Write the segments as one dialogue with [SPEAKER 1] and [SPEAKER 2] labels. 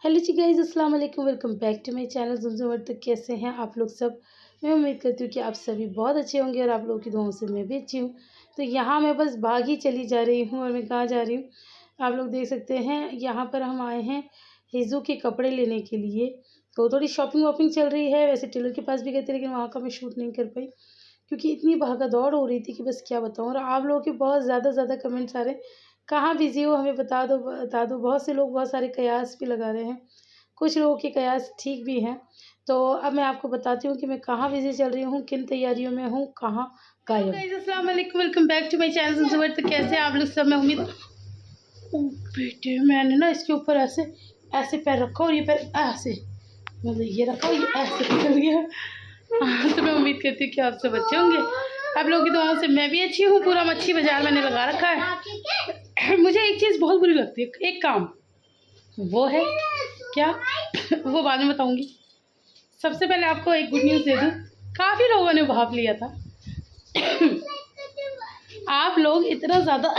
[SPEAKER 1] Hello जी guys, अस्सलाम वालेकुम। Welcome back to my channel ज़ुमज़ुम। तो कैसे हैं आप लोग सब? मैं उम्मीद करती हूँ कि आप सभी बहुत अच्छे होंगे और आप लोगों की दुआओं से मैं भी अच्छी हूँ। तो यहाँ मैं बस भाग ही चली जा रही हूँ और मैं कहाँ जा रही हूँ आप लोग देख सकते हैं। यहाँ पर हम आए हैं हिज़ू के कपड़े लेने के लिए। तो थोड़ी शॉपिंग वॉपिंग चल रही है। वैसे टेलर के पास भी गए थे लेकिन वहाँ का मैं शूट नहीं कर पाई क्योंकि इतनी भागा दौड़ हो रही थी कि बस क्या बताऊँ। और आप लोगों के बहुत ज़्यादा कमेंट्स आ रहे हैं, कहाँ बिज़ी हो, हमें बता दो बता दो। बहुत से लोग बहुत सारे कयास भी लगा रहे हैं, कुछ लोगों के कयास ठीक भी हैं। तो अब मैं आपको बताती हूँ कि मैं कहाँ बिज़ी चल रही हूँ, किन तैयारियों में हूँ, कहाँ गायब। गाइस अस्सलाम वालेकुम, welcome back to my channel ज़ुमज़ुम। तो कैसे हैं आप लोग सब? मैं उम्मीद ओ बेटे, मैंने ना इसके ऊपर ऐसे ऐसे पैर रखा और ये पैर ऐसे, मतलब ये रखा और ये ऐसे निकल गया। तो मैं उम्मीद करती हूँ कि आप सब अच्छे होंगे। आप लोगों की दुआओं से मैं भी अच्छी हूँ। पूरा मच्छी बाजार मैंने लगा रखा है। मुझे एक चीज़ बहुत बुरी लगती है, एक काम, वो है क्या वो बाद में बताऊंगी। सबसे पहले आपको एक गुड न्यूज़ दे दूँ, काफ़ी लोगों ने भाप लिया था। आप लोग इतना ज़्यादा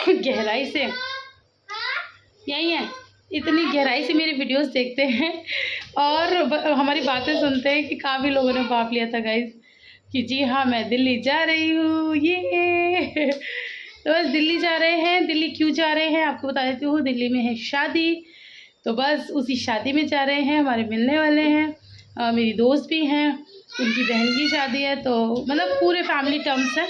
[SPEAKER 1] गहराई से, यही है, इतनी गहराई से मेरी वीडियोस देखते हैं और हमारी बातें सुनते हैं कि काफ़ी लोगों ने भाप लिया था गाइस कि जी हाँ मैं दिल्ली जा रही हूँ। ये तो बस दिल्ली जा रहे हैं। दिल्ली क्यों जा रहे हैं आपको बता देती हूँ। दिल्ली में है शादी, तो बस उसी शादी में जा रहे हैं। हमारे मिलने वाले हैं, मेरी दोस्त भी हैं, उनकी बहन की शादी है, तो मतलब पूरे फैमिली टर्म्स है।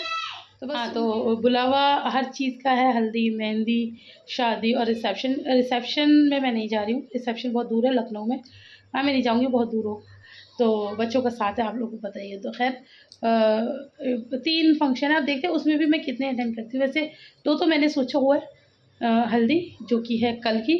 [SPEAKER 1] तो बस हाँ, तो बुलावा हर चीज़ का है, हल्दी, मेहंदी, शादी और रिसेप्शन। रिसेप्शन में मैं नहीं जा रही हूँ, रिसेप्शन बहुत दूर है लखनऊ में। हाँ, मैं नहीं जाऊँगी, बहुत दूर हो। तो बच्चों का साथ है, आप लोगों को पता ही है। तो खैर 3 फंक्शन है, आप देखते हैं उसमें भी मैं कितने अटेंड करती हूँ। वैसे 2 तो मैंने सोचा हुआ है, हल्दी जो कि है कल की,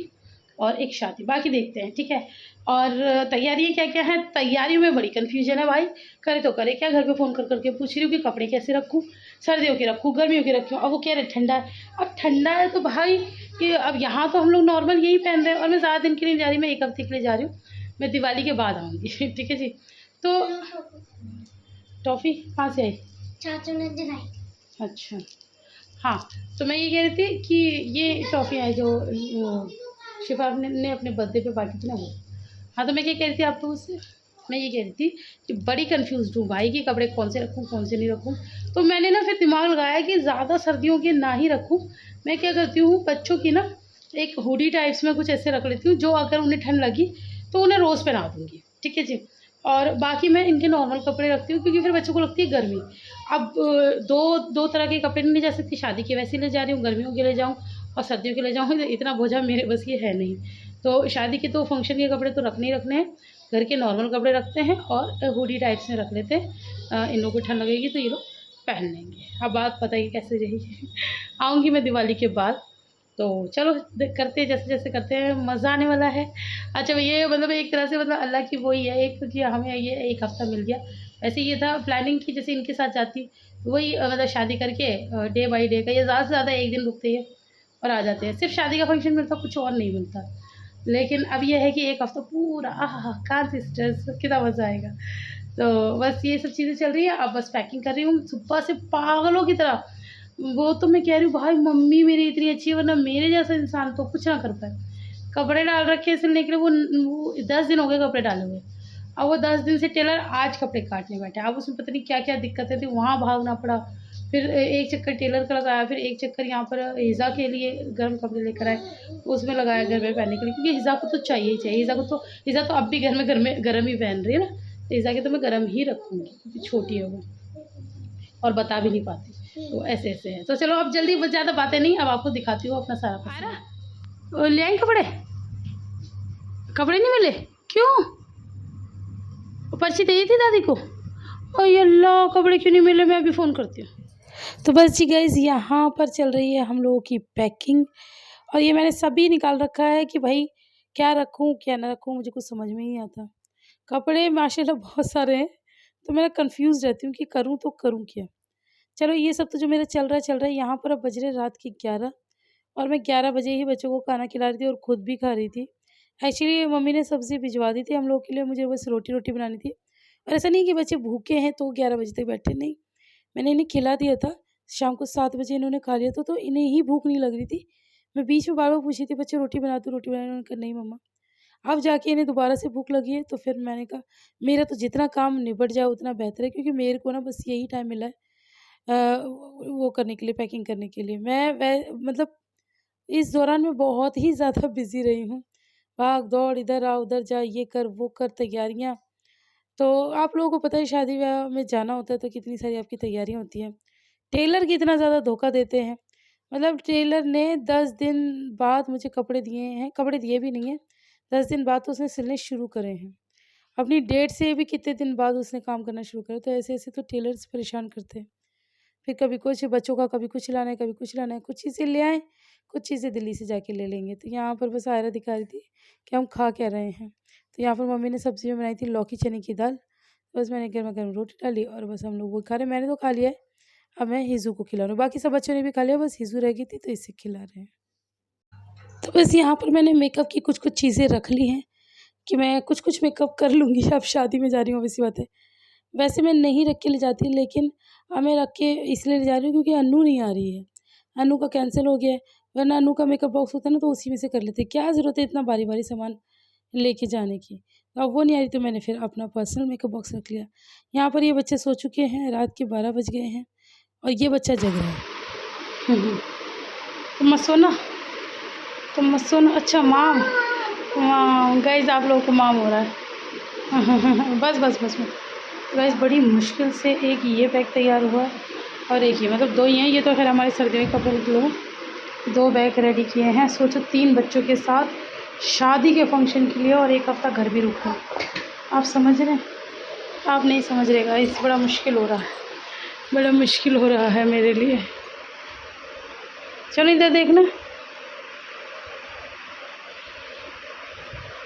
[SPEAKER 1] और एक शादी, बाकी देखते हैं, ठीक है। और तैयारियाँ क्या-क्या हैं, तैयारियों में बड़ी कन्फ्यूजन है भाई। करे तो करे क्या, घर पे फ़ोन कर के पूछ रही हूँ कि कपड़े कैसे रखूँ, सर्दियों के रखूँ, गर्मियों के रखूँ। अब वो कह रहे ठंडा है। अब ठंडा है तो भाई कि अब यहाँ तो हम लोग नॉर्मल यही पहन रहे हैं और मैं ज़्यादा दिन के लिए जा रही, मैं 1 हफ़्ते के लिए जा रही हूँ। मैं दिवाली के बाद आऊँगी। ठीक है जी। तो टॉफ़ी कहाँ से आई? चाचू ने दिलाई। अच्छा, हाँ, तो मैं ये कह रही थी कि ये टॉफ़ियाँ हैं जो शिफा ने अपने बर्थडे पे बाँटी थी ना, वो। हाँ, तो मैं क्या कह रही थी आप लोगों से? मैं ये कह रही थी कि बड़ी कन्फ्यूज़्ड हूँ भाई कि कपड़े कौन से रखूँ, कौन से नहीं रखूँ। तो मैंने ना फिर दिमाग लगाया कि ज़्यादा सर्दियों के ना ही रखूँ। मैं क्या करती हूँ, बच्चों की ना एक हुडी टाइप्स में कुछ ऐसे रख लेती हूँ, जो अगर उन्हें ठंड लगी तो उन्हें रोज़ पहना दूँगी, ठीक है जी। और बाकी मैं इनके नॉर्मल कपड़े रखती हूँ क्योंकि फिर बच्चों को लगती है गर्मी। अब दो तरह के कपड़े नहीं ले जा सकती, शादी के वैसे ले जा रही हूँ, गर्मियों के ले जाऊँ और सर्दियों के ले जाऊँ, तो इतना बोझा मेरे बस ये है नहीं। तो शादी के तो फंक्शन के कपड़े तो रखने ही रखने हैं, घर के नॉर्मल कपड़े रखते हैं और हुडी टाइप्स में रख लेते हैं। इन लोगों को ठंड लगेगी तो ये लोग पहन लेंगे। अब बात पता ही कैसे रहेगी। आऊँगी मैं दिवाली के बाद, तो चलो करते हैं, जैसे करते हैं, मज़ा आने वाला है। अच्छा, ये मतलब एक तरह से मतलब अल्लाह की वही है एक कि हमें ये 1 हफ़्ता मिल गया। वैसे ये था प्लानिंग कि जैसे इनके साथ जाती, वही मतलब शादी करके डे बाय डे का, ये ज़्यादा से ज़्यादा 1 दिन रुकते हैं और आ जाते हैं। सिर्फ़ शादी का फंक्शन मिलता, कुछ और नहीं मिलता। लेकिन अब ये है कि 1 हफ़्ता पूरा कान सिस्टर्स कितना मज़ा आएगा। तो बस ये सब चीज़ें चल रही है। अब बस पैकिंग कर रही हूँ सुबह से पागलों की तरह। वो तो मैं कह रही हूँ भाई, मम्मी मेरी इतनी अच्छी है, वरना मेरे जैसा इंसान तो कुछ ना कर पाए। कपड़े डाल रखे हैं सिलने के लिए, वो 10 दिन हो गए कपड़े डाले हुए। अब वो 10 दिन से टेलर आज कपड़े काटने बैठा है। अब उसमें पता नहीं क्या-क्या दिक्कतें थी, वहाँ भागना पड़ा। फिर एक चक्कर टेलर का लगाया, फिर एक चक्कर यहाँ पर हिज़ा के लिए गर्म कपड़े लेकर आए, उसमें लगाया घर में पहनने के लिए, क्योंकि हिज़ा को तो चाहिए ही चाहिए। हिज़ा तो अब भी घर में गर्म ही पहन रही है ना, तो हिज़ा के तो मैं गर्म ही रखूँगी क्योंकि छोटी है वो और बता भी नहीं पाती। तो ऐसे-ऐसे है। तो चलो अब जल्दी, ज़्यादा बातें नहीं, अब आपको दिखाती हूँ अपना सारा पसंद। ले आई कपड़े? कपड़े नहीं मिले? क्यों? पर्ची दे दी थी दादी को? ओह अल्लाह, कपड़े क्यों नहीं मिले? मैं अभी फ़ोन करती हूँ। तो बस जी गाइज़, यहाँ पर चल रही है हम लोगों की पैकिंग और ये मैंने सभी निकाल रखा है कि भाई क्या रखूँ, क्या ना रखूँ, मुझे कुछ समझ में ही नहीं आता। कपड़े माशाल्लाह बहुत सारे हैं, तो मैं कन्फ्यूज़ रहती हूँ कि करूँ तो करूँ क्या? चलो ये सब तो जो मेरा चल रहा है, यहाँ पर अब बज रहे रात के 11 और मैं 11 बजे ही बच्चों को खाना खिला रही थी और खुद भी खा रही थी। एक्चुअली मम्मी ने सब्ज़ी भिजवा दी थी हम लोगों के लिए, मुझे बस रोटी बनानी थी। और ऐसा नहीं कि बच्चे भूखे हैं तो 11 बजे तक बैठे, नहीं। मैंने इन्हें खिला दिया था, शाम को 7 बजे इन्होंने खा लिया था, तो इन्हें ही भूख नहीं लग रही थी। मैं बीच में बार बार पूछी थी बच्चे रोटी बना दो, रोटी बनाने, उन्होंने कहा नहीं मम्मा। अब जाके इन्हें दोबारा से भूख लगी है, तो फिर मैंने कहा मेरा तो जितना काम निपट जाए उतना बेहतर है, क्योंकि मेरे को ना बस यही टाइम मिला है वो करने के लिए, पैकिंग करने के लिए। मतलब इस दौरान मैं बहुत ही ज़्यादा बिज़ी रही हूँ। भाग दौड़, इधर आ उधर जा, ये कर वो कर, तैयारियाँ। तो आप लोगों को पता है शादी ब्याह में जाना होता है तो कितनी सारी आपकी तैयारियाँ होती हैं। टेलर कितना ज़्यादा धोखा देते हैं। मतलब टेलर ने 10 दिन बाद मुझे कपड़े दिए हैं, कपड़े दिए भी नहीं हैं, 10 दिन बाद तो उसने सिलने शुरू करे हैं। अपनी डेट से भी कितने दिन बाद उसने काम करना शुरू करा। तो ऐसे-ऐसे तो टेलर्स परेशान करते हैं। फिर कभी कुछ बच्चों का, कभी कुछ लाना है, कभी कुछ लाना है। कुछ चीज़ें ले आएँ, कुछ चीज़ें दिल्ली से जाके ले लेंगे। तो यहाँ पर बस आयरा दिखा रही थी कि हम खा क्या रहे हैं। तो यहाँ पर मम्मी ने सब्ज़ी में बनाई थी लौकी चने की दाल। बस मैंने गरमा-गरम रोटी डाली और बस हम लोग वो खा रहे हैं। मैंने तो खा लिया है, अब मैं हिज़ू को खिला रही हूँ। बाकी सब बच्चों ने भी खा लिया, बस हिज़ू रह गई थी तो इसे खिला रहे हैं। तो बस यहाँ पर मैंने मेकअप की कुछ-कुछ चीज़ें रख ली हैं कि मैं कुछ-कुछ मेकअप कर लूँगी। अब शादी में जा रही हूँ, ऑब्वियस बात है। वैसे मैं नहीं रख के ले जाती, लेकिन अब मैं रख के इसलिए ले जा रही हूँ क्योंकि अन्नू नहीं आ रही है। अन्नू का कैंसिल हो गया है, वरना अन्नू का मेकअप बॉक्स होता है ना तो उसी में से कर लेते। क्या ज़रूरत है इतना भारी-भारी सामान लेके जाने की। अब वो नहीं आ रही तो मैंने फिर अपना पर्सनल मेकअप बॉक्स रख लिया। यहाँ पर ये बच्चे सो चुके हैं, रात के 12 बज गए हैं और ये बच्चा जग रहा है। तुम मत सोना, तुम मत सोना। अच्छा माम, गाइस आप लोगों को माम हो रहा है। बस गाइस बड़ी मुश्किल से एक ये बैग तैयार हुआ और एक ये, मतलब 2 ही हैं। ये तो खैर हमारे सर्दियों के कपड़े निकले हैं। 2 बैग रेडी किए हैं। सोचो 3 बच्चों के साथ शादी के फंक्शन के लिए और 1 हफ़्ता घर भी रुकना। आप समझ रहे हैं? आप नहीं समझ रहे गाइस, बड़ा मुश्किल हो रहा है, बड़ा मुश्किल हो रहा है मेरे लिए। चलो इधर देखना,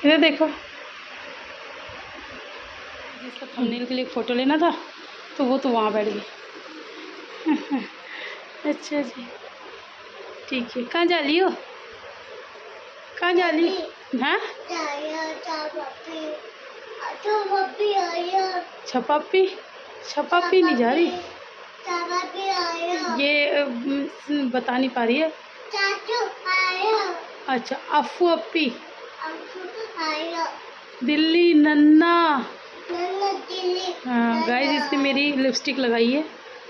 [SPEAKER 1] इधर देखो। जिसका थंबनेल के लिए फ़ोटो लेना था तो वो तो वहाँ बैठ गई। अच्छा जी, ठीक है। कहाँ जा रही हो? कहाँ जा रही हो? हाँ, छपापी नहीं जा रही, ये बता नहीं पा रही है। अच्छा, अफ़ू अप्पी दिल्ली नन्ना। हाँ गाइस, इसने मेरी लिपस्टिक लगाई है।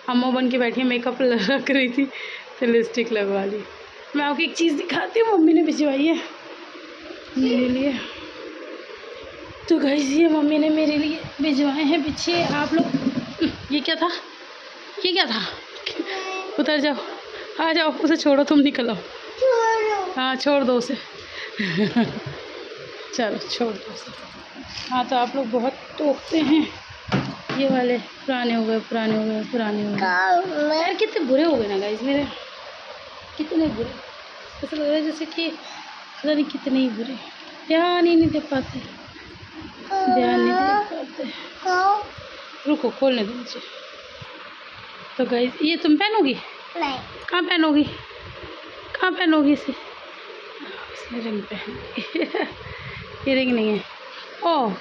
[SPEAKER 1] अम्मा बन के बैठी है, मेकअप लग रही थी तो लिपस्टिक लगवा ली। मैं आपको एक चीज़ दिखाती हूँ, मम्मी ने भिजवाई है मेरे लिए। तो गाइस ये मम्मी ने मेरे लिए भिजवाए हैं पीछे। आप लोग, ये क्या था, ये क्या था? उतर जाओ, आ जाओ, उसे छोड़ो, तुम निकल आओ। हाँ छोड़ दो उसे। चलो छोड़ दो उसे। हाँ तो आप लोग बहुत टोकते हैं, ये वाले पुराने हो गए, पुराने हो गए, पुराने हो गए। यार कितने बुरे हो गए ना गाइस मेरे, कितने बुरे। ऐसा लग रहा है जैसे कि पता नहीं कितने ही बुरे, ध्यान ही नहीं दे पाते, ध्यान नहीं दे पाते। रुको खोलने दो मुझे। तो गाइस ये तुम पहनोगी? नहीं। कहाँ पहनोगी, कहाँ पहनोगी इसे? इसमें रिंग पहनोगी। ये रिंग नहीं है। ओह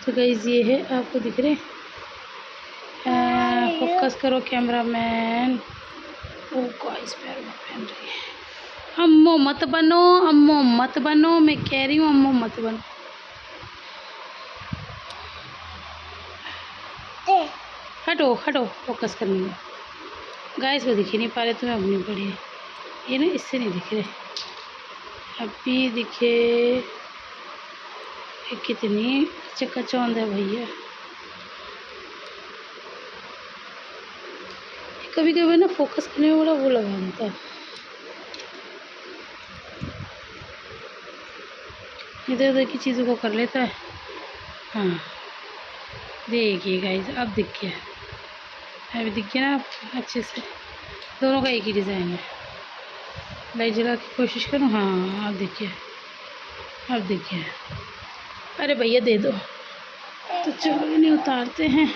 [SPEAKER 1] तो गाइस ये है, आपको दिख रहे? फोकस करो कैमरामैन। ओ गाइस पैर में पहन रही है। अम्मो मत बनो, अम्मो मत बनो, मैं कह रही हूँ अम्मो मत बनो। हटो हटो, फोकस करने में। गाइस को दिख ही नहीं पा रहे, तुम्हें अपनी पड़ी है ये ना, इससे नहीं दिख रहे। अभी दिखे, कितनी चकाचौंध है भैया। कभी कभी ना फोकस करने में बड़ा वो लगा देता है। इधर उधर की चीज़ों को कर लेता है। हाँ देखिए गाइस, अब दिख गया, अभी दिख गया ना अच्छे से। दोनों का एक ही डिज़ाइन है। लाइट जला के कोशिश करूँ। हाँ अब दिख गया, अब दिख गया। अरे भैया दे दो। तो चलो इन्हें उतारते हैं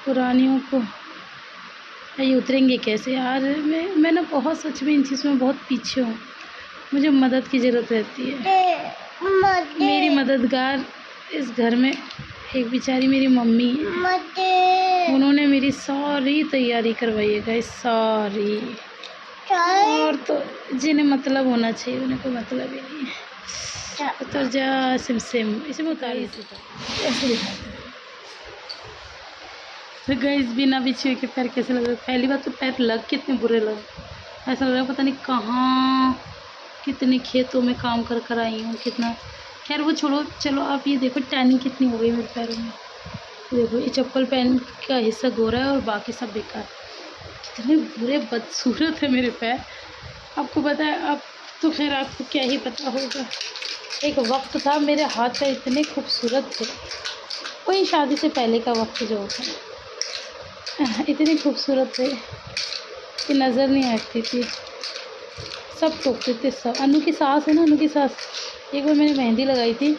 [SPEAKER 1] पुरानियों को। ये उतरेंगे कैसे यार? मैं ना बहुत, सच में इन चीज़ों में बहुत पीछे हूँ। मुझे मदद की ज़रूरत रहती है। मेरी मददगार इस घर में एक बेचारी मेरी मम्मी है। उन्होंने मेरी सारी तैयारी करवाई है गाइस, सारी। और तो जिन्हें मतलब होना चाहिए उन्हें कोई मतलब ही नहीं है। उतर जा सिम सिम, इसे में उतार ऐसे दिखाते हैं। तो गाइस बिना बिछुए के पैर कैसे लग रहे, पहली बार तो पैर लग कितने बुरे लगे, ऐसा लग रहा है पता नहीं कहाँ कितने खेतों में काम कर कर आई हूँ कितना। खैर वो छोड़ो, चलो आप ये देखो टैनिंग कितनी हो गई मेरे पैरों में। देखो ये चप्पल पहन का हिस्सा गोरा है और बाकी सब बेकार। कितने बुरे बदसूरत है मेरे पैर, आपको पता है। अब तो खैर आपको क्या ही पता होगा, एक वक्त था मेरे हाथ पैर इतने खूबसूरत थे, वही शादी से पहले का वक्त जो होता है, इतने खूबसूरत थे कि नज़र नहीं आती थी, सब टोकते थे सब। अनु की सास है ना, अनु की सास, एक बार मैंने मेहंदी लगाई थी।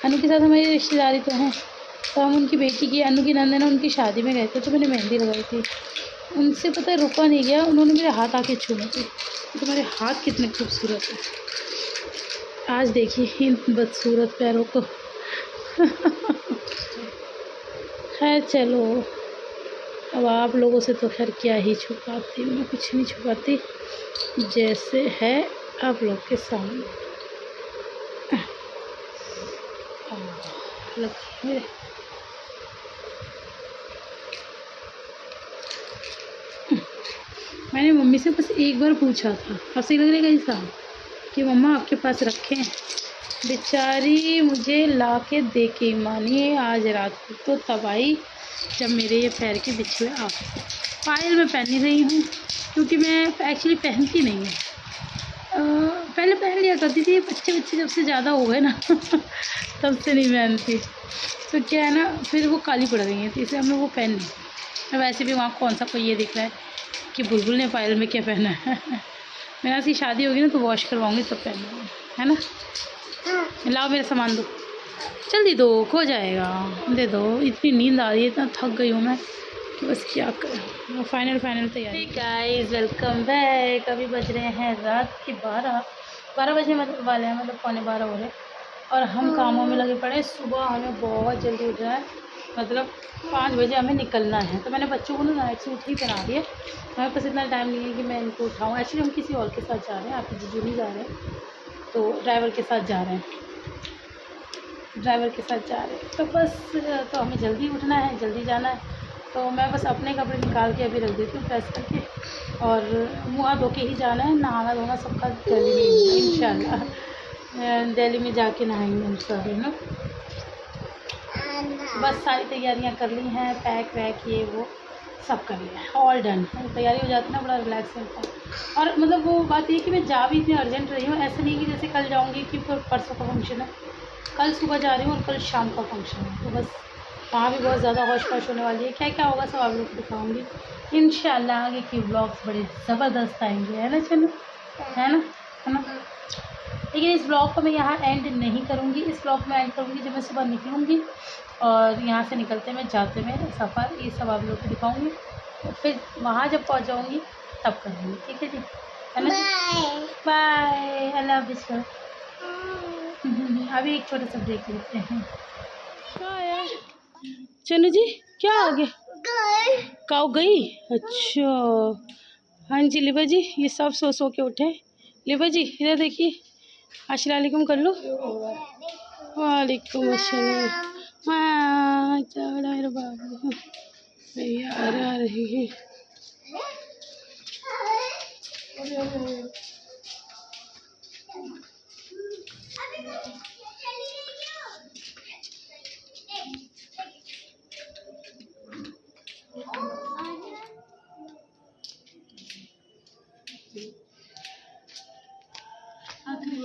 [SPEAKER 1] अनु के साथ हमारी रिश्तेदारी तो है, तो हम उनकी बेटी की, अनु की नंद है ना, उनकी शादी में गए थे, तो मैंने मेहंदी लगाई थी। उनसे पता है रुका नहीं गया, उन्होंने मेरे हाथ आके छूने थे। तो मेरे हाथ कितने खूबसूरत है। आज देखिए इन बदसूरत पैरों को। खैर चलो, अब आप लोगों से तो खैर क्या ही छुपाती, मैं कुछ नहीं छुपाती, जैसे है आप लोग के सामने। मेरे मैंने मम्मी से बस एक बार पूछा था, आपसे लग रहा है ऐसा कि मम्मा आपके पास रखें, बेचारी मुझे ला के दे के मानिए आज रात को तो तब आई जब मेरे ये पैर के बिछुए आ। पायल मैं पहन नहीं रही हूँ क्योंकि मैं एक्चुअली पहनती नहीं हूँ, पहले पहन लिया करती थी, बच्चे जब से ज़्यादा हो गए ना तब से नहीं पहनती। तो क्या है ना, फिर वो काली पड़ गई है, तो इसलिए हमने वो पहन ली। वैसे भी वहाँ कौन सा कोई ये दिख रहा है कि बुलबुल ने पायल में क्या पहना है। मेरा ऐसी शादी होगी ना तो वॉश करवाऊँगी तब पहनूँगी, है ना। लाओ मेरा सामान दो, जल्दी दो, खो जाएगा, दे दो। इतनी नींद आ रही है, इतना थक गई हूँ मैं कि बस क्या करें। फाइनल तैयारी। Guys welcome back. अभी बज रहे हैं रात के 12 बजने वाले हैं, मतलब 11:15 हो रहे, और हम कामों में लगे पड़े। सुबह हमें बहुत जल्दी उठ रहा है, मतलब 5 बजे हमें निकलना है। तो मैंने बच्चों को ना नाइट सूट ही पहना दिया, हमारे पास इतना टाइम नहीं है कि मैं इनको उठाऊँ। एक्चुअली हम किसी और के साथ जा रहे हैं, आपके जीजू नहीं जा रहे हैं, तो ड्राइवर के साथ जा रहे हैं, तो बस तो हमें जल्दी उठना है, जल्दी जाना है। तो मैं बस अपने कपड़े निकाल के अभी रख देती हूँ प्रेस करके, और मुँह हाथ धो के ही जाना है। नहाना धोना सबका दिल्ली में इंशाल्लाह, दिल्ली में जाके नहाएंगे हम सब, है ना। बस सारी तैयारियाँ कर ली हैं, पैक वैक ये वो सब कर लिया है, ऑल डन। तैयारी हो जाती है ना, बड़ा रिलैक्स मिलता है। और मतलब वो बात ये कि मैं जा भी इतनी अर्जेंट रही हूँ, ऐसा नहीं कि जैसे कल जाऊँगी कि परसों का फंक्शन है, कल सुबह जा रही हूँ और कल शाम का फंक्शन है। तो बस वहाँ भी बहुत ज़्यादा होश पोश होने वाली है, क्या क्या होगा सब आप लोग को दिखाऊँगी इंशाल्लाह। आगे की ब्लॉग्स बड़े ज़बरदस्त आएंगे, है ना चलो, है ना। लेकिन इस ब्लॉग को मैं यहाँ एंड नहीं करूँगी, इस ब्लॉग में एंड करूँगी जब मैं सुबह निकलूँगी और यहाँ से निकलते में जाते में सफ़र, ये सब आप लोग को दिखाऊँगी। तो फिर वहाँ जब पहुँच जाऊँगी तब करूँगी, ठीक है जी, है ना। बाय, अल्लाह हाफिज़। अभी एक छोटा सा ब्रेक लेते हैं। क्या है चनू जी, क्या आ गया, काऊ गई, अच्छा। हाँ जी लिबा जी, ये सब सो के उठे। लिबा जी इधर देखिए, अस्सलाम वालेकुम कर लो। वालेकुम अस्सलाम। हाँ चलो मेरे बाबू यार आ रही है।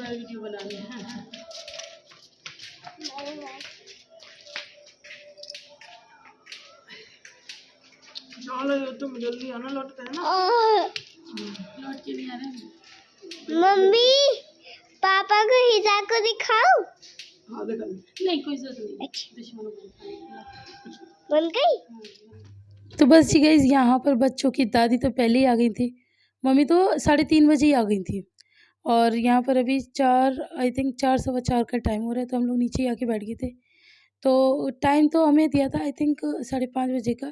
[SPEAKER 1] वीडियो बना लिया। चलो तुम जल्दी आना, लौट कर ना। लौट के नहीं आ रहे।
[SPEAKER 2] मम्मी पापा को हिजा को दिखाओ।
[SPEAKER 1] हाँ देखा नहीं, कोई जरूरत नहीं,
[SPEAKER 2] बन गई।
[SPEAKER 1] तो बस जी गाइस, यहाँ पर बच्चों की दादी तो पहले ही आ गई थी, मम्मी तो 3:30 बजे ही आ गई थी। और यहाँ पर अभी 4 आई थिंक 4 सवा 4 का टाइम हो रहा है, तो हम लोग नीचे ही आके बैठ गए थे। तो टाइम तो हमें दिया था आई थिंक 5:30 बजे का,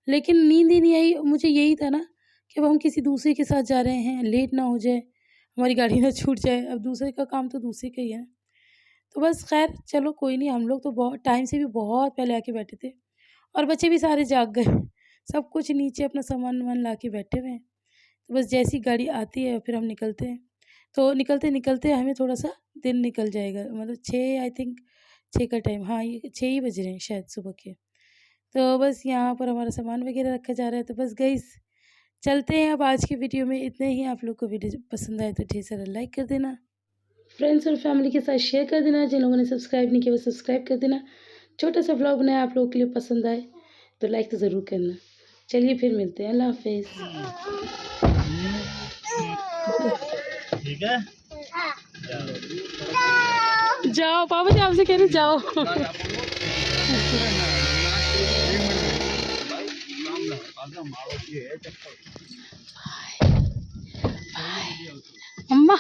[SPEAKER 1] लेकिन नींद ही नहीं आई। मुझे यही था ना कि अब हम किसी दूसरे के साथ जा रहे हैं, लेट ना हो जाए, हमारी गाड़ी ना छूट जाए। अब दूसरे का काम तो दूसरे का ही है। तो बस खैर चलो कोई नहीं, हम लोग तो बहुत टाइम से भी बहुत पहले आके बैठे थे और बच्चे भी सारे जाग गए। सब कुछ नीचे अपना सामान वामान ला के बैठे हुए हैं। तो बस जैसी गाड़ी आती है फिर हम निकलते हैं। तो निकलते निकलते हमें थोड़ा सा दिन निकल जाएगा, मतलब 6 आई थिंक 6 का टाइम, हाँ ये 6 ही बज रहे हैं शायद सुबह के। तो बस यहाँ पर हमारा सामान वगैरह रखा जा रहा है। तो बस गाइस चलते हैं अब आज की वीडियो में इतने ही। आप लोग को वीडियो पसंद आए तो ढेर सारा लाइक कर देना, फ्रेंड्स और फैमिली के साथ शेयर कर देना, जिन लोगों ने सब्सक्राइब नहीं किया वो सब्सक्राइब कर देना। छोटा सा व्लॉग बनाया, आप लोगों के लिए पसंद आए तो लाइक तो ज़रूर करना। चलिए फिर मिलते हैं, अल्लाह हाफिज़।
[SPEAKER 3] ठीक है,
[SPEAKER 1] जाओ पापा जी, आपसे कह रही जाओ। अम्मा